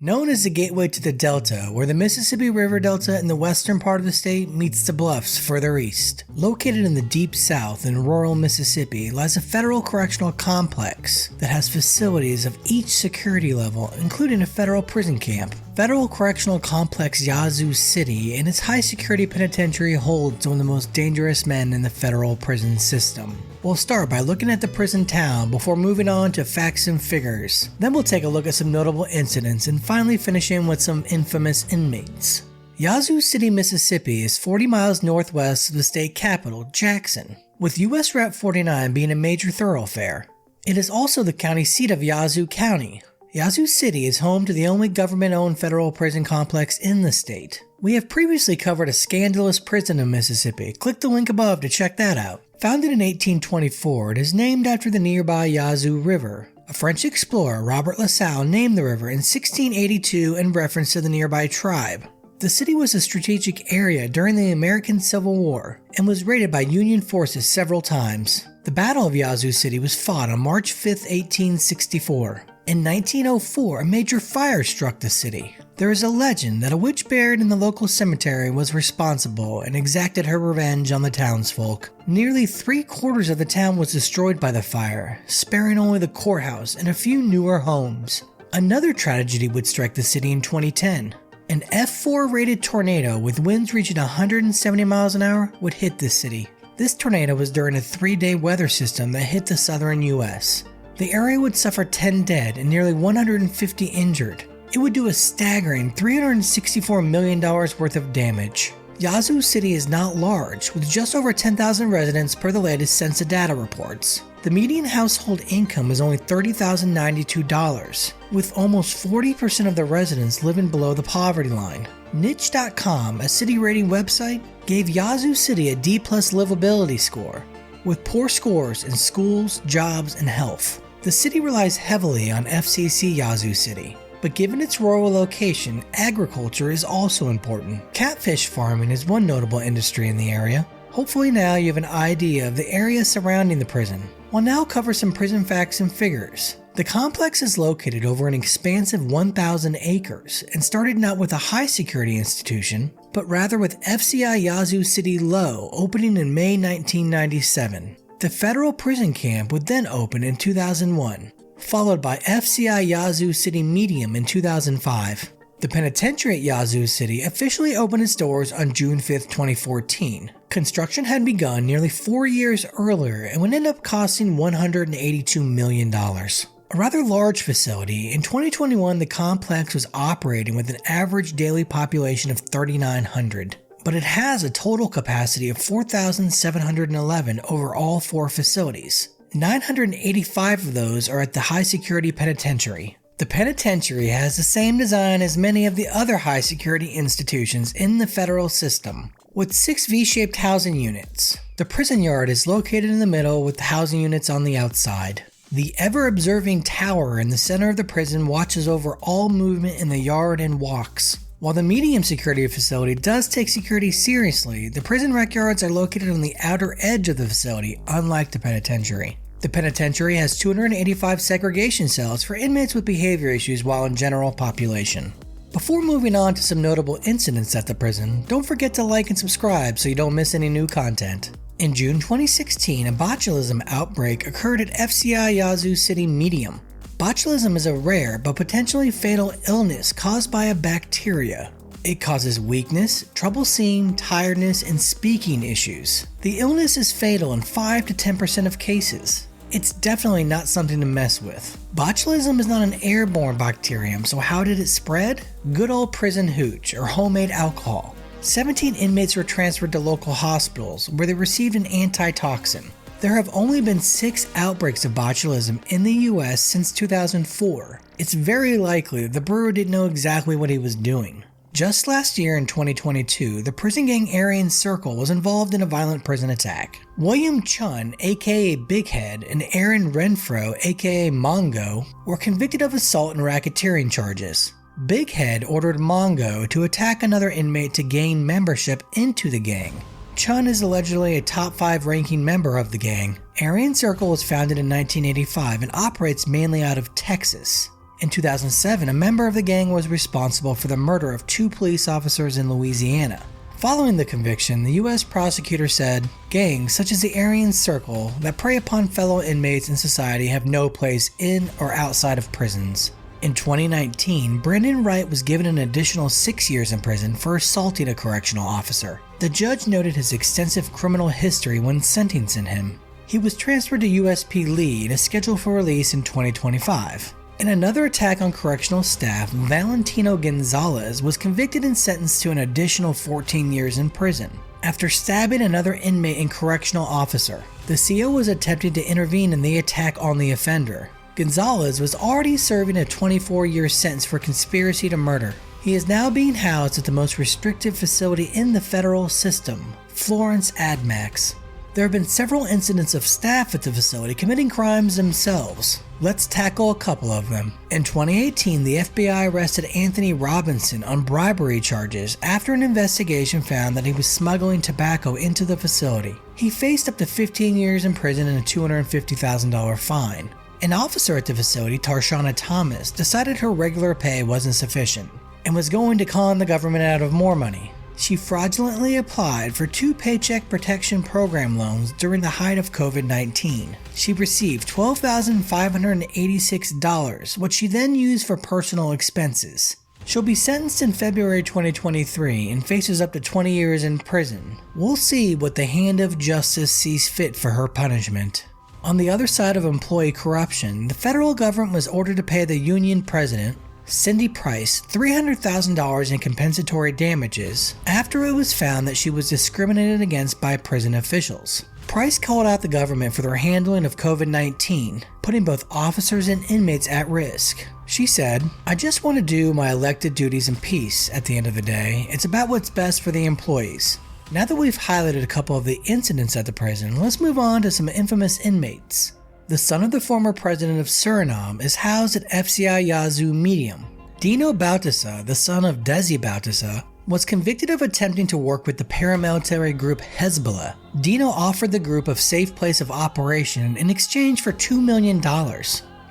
Known as the gateway to the Delta, where the Mississippi River Delta in the western part of the state meets the bluffs further east. Located in the deep south in rural Mississippi lies a federal correctional complex that has facilities of each security level, including a federal prison camp. Federal Correctional Complex Yazoo City and its high security penitentiary holds some of the most dangerous men in the federal prison system. We'll start by looking at the prison town before moving on to facts and figures. Then we'll take a look at some notable incidents and finally finish in with some infamous inmates. Yazoo City, Mississippi is 40 miles northwest of the state capital, Jackson, with US Route 49 being a major thoroughfare. It is also the county seat of Yazoo County. Yazoo City is home to the only government-owned federal prison complex in the state. We have previously covered a scandalous prison in Mississippi. Click the link above to check that out. Founded in 1824, it is named after the nearby Yazoo River. A French explorer, Robert La Salle, named the river in 1682 in reference to the nearby tribe. The city was a strategic area during the American Civil War and was raided by Union forces several times. The Battle of Yazoo City was fought on March 5, 1864. In 1904, a major fire struck the city. There is a legend that a witch buried in the local cemetery was responsible and exacted her revenge on the townsfolk. Nearly 3/4 of the town was destroyed by the fire, sparing only the courthouse and a few newer homes. Another tragedy would strike the city in 2010. An F4 rated tornado with winds reaching 170 miles an hour would hit the city. This tornado was during a 3-day weather system that hit the southern US. The area would suffer 10 dead and nearly 150 injured. It would do a staggering $364 million worth of damage. Yazoo City is not large, with just over 10,000 residents per the latest census data reports. The median household income is only $30,092, with almost 40% of the residents living below the poverty line. Niche.com, a city rating website, gave Yazoo City a D+ livability score, with poor scores in schools, jobs, and health. The city relies heavily on FCC Yazoo City, but given its rural location, agriculture is also important. Catfish farming is one notable industry in the area. Hopefully now you have an idea of the area surrounding the prison. We'll now cover some prison facts and figures. The complex is located over an expansive 1,000 acres and started not with a high security institution, but rather with FCI Yazoo City Low opening in May 1997. The federal prison camp would then open in 2001, followed by FCI Yazoo City Medium in 2005. The penitentiary at Yazoo City officially opened its doors on June 5, 2014. Construction had begun nearly 4 years earlier and would end up costing $182 million. A rather large facility, in 2021 the complex was operating with an average daily population of 3,900. But it has a total capacity of 4,711 over all 4 facilities. 985 of those are at the high security penitentiary. The penitentiary has the same design as many of the other high security institutions in the federal system, with 6 V-shaped housing units. The prison yard is located in the middle with the housing units on the outside. The ever-observing tower in the center of the prison watches over all movement in the yard and walks. While the medium security facility does take security seriously, the prison rec yards are located on the outer edge of the facility, unlike the penitentiary. The penitentiary has 285 segregation cells for inmates with behavior issues while in general population. Before moving on to some notable incidents at the prison, don't forget to like and subscribe so you don't miss any new content. In June 2016, a botulism outbreak occurred at FCI Yazoo City Medium. Botulism is a rare but potentially fatal illness caused by a bacteria. It causes weakness, trouble seeing, tiredness, and speaking issues. The illness is fatal in 5 to 10% of cases. It's definitely not something to mess with. Botulism is not an airborne bacterium, so how did it spread? Good old prison hooch or homemade alcohol. 17 inmates were transferred to local hospitals where they received an antitoxin. There have only been 6 outbreaks of botulism in the US since 2004. It's very likely the brewer didn't know exactly what he was doing. Just last year in 2022, the prison gang Aryan Circle was involved in a violent prison attack. William Chun, aka Big Head, and Aaron Renfro, aka Mongo, were convicted of assault and racketeering charges. Big Head ordered Mongo to attack another inmate to gain membership into the gang. Chun is allegedly a top 5 ranking member of the gang. Aryan Circle was founded in 1985 and operates mainly out of Texas. In 2007, a member of the gang was responsible for the murder of 2 police officers in Louisiana. Following the conviction, the U.S. prosecutor said, "Gangs such as the Aryan Circle that prey upon fellow inmates in society have no place in or outside of prisons." In 2019, Brandon Wright was given an additional 6 years in prison for assaulting a correctional officer. The judge noted his extensive criminal history when sentencing him. He was transferred to USP Lee and is scheduled for release in 2025. In another attack on correctional staff, Valentino Gonzalez was convicted and sentenced to an additional 14 years in prison after stabbing another inmate and correctional officer. The CO was attempting to intervene in the attack on the offender. Gonzalez was already serving a 24-year sentence for conspiracy to murder. He is now being housed at the most restrictive facility in the federal system, Florence AdMax. There have been several incidents of staff at the facility committing crimes themselves. Let's tackle a couple of them. In 2018, the FBI arrested Anthony Robinson on bribery charges after an investigation found that he was smuggling tobacco into the facility. He faced up to 15 years in prison and a $250,000 fine. An officer at the facility, Tarshana Thomas, decided her regular pay wasn't sufficient and was going to con the government out of more money. She fraudulently applied for 2 Paycheck Protection Program loans during the height of COVID-19. She received $12,586, which she then used for personal expenses. She'll be sentenced in February 2023 and faces up to 20 years in prison. We'll see what the hand of justice sees fit for her punishment. On the other side of employee corruption, the federal government was ordered to pay the union president, Cindy Price, $300,000 in compensatory damages after it was found that she was discriminated against by prison officials. Price called out the government for their handling of COVID-19, putting both officers and inmates at risk. She said, "I just want to do my elected duties in peace. At the end of the day, it's about what's best for the employees." Now that we've highlighted a couple of the incidents at the prison, let's move on to some infamous inmates. The son of the former president of Suriname is housed at FCI Yazoo Medium. Dino Bautista, the son of Desi Bautista, was convicted of attempting to work with the paramilitary group Hezbollah. Dino offered the group a safe place of operation in exchange for $2 million.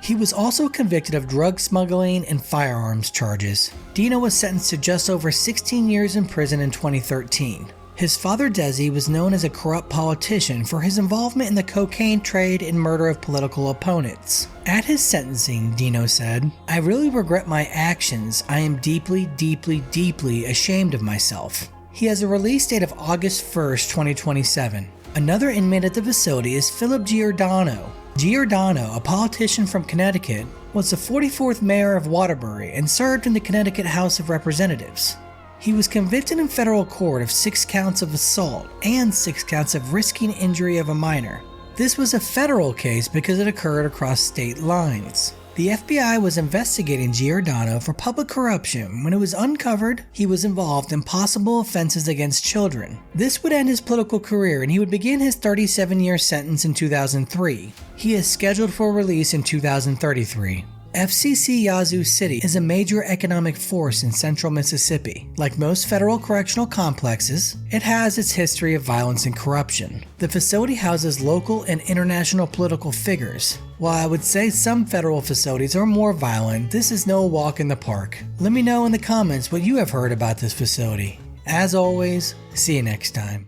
He was also convicted of drug smuggling and firearms charges. Dino was sentenced to just over 16 years in prison in 2013. His father Desi was known as a corrupt politician for his involvement in the cocaine trade and murder of political opponents. At his sentencing, Dino said, "I really regret my actions. I am deeply, deeply, deeply ashamed of myself." He has a release date of August 1st, 2027. Another inmate at the facility is Philip Giordano. Giordano, a politician from Connecticut, was the 44th mayor of Waterbury and served in the Connecticut House of Representatives. He was convicted in federal court of 6 counts of assault and 6 counts of risking injury of a minor. This was a federal case because it occurred across state lines. The FBI was investigating Giordano for public corruption when it was uncovered he was involved in possible offenses against children. This would end his political career and he would begin his 37-year sentence in 2003. He is scheduled for release in 2033. FCC Yazoo City is a major economic force in central Mississippi. Like most federal correctional complexes, it has its history of violence and corruption. The facility houses local and international political figures. While I would say some federal facilities are more violent, this is no walk in the park. Let me know in the comments what you have heard about this facility. As always, see you next time.